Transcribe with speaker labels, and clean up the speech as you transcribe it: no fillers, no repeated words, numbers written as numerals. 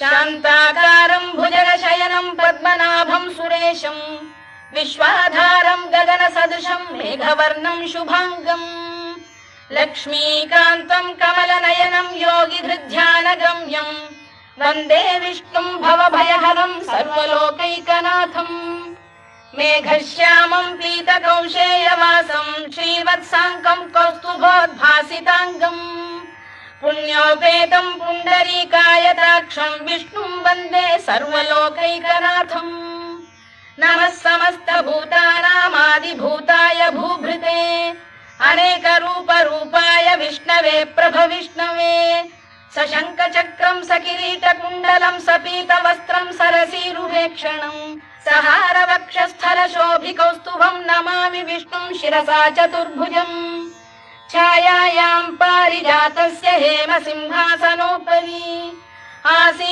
Speaker 1: शान्ताकारं भुजगशयनं पद्मनाभं सुरेशं विश्वाधारं गगनसदृशं मेघवर्णं शुभांगं लक्ष्मीकान्तं कमलनयनं योगिधृध्यानगम्यं वन्दे विष्णुं भवभयहरं सर्वलोकैकनाथम् मेघश्यामं पीतकौशेयवासं श्रीवत्साङ्कं कौस्तुभोद्भासिताङ्गम् पुण्योपेतं पुण्डरीकायताक्षं विष्णुं वन्दे सर्वलोकैकनाथम् नमः समस्तभूतानामादिभूताय भूभृते अनेकरूपरूपाय विष्णवे प्रभविष्णवे सशङ्खचक्रं सकिरीटकुण्डलं सपीतवस्त्रं सरसीरुहेक्षणं सहारवक्षस्थलशोभिकौस्तुभं नमामि विष्णुं शिरसा चतुर्भुजम् छायायां पारिजातस्य हेमसिंहासनोपरि आसीत्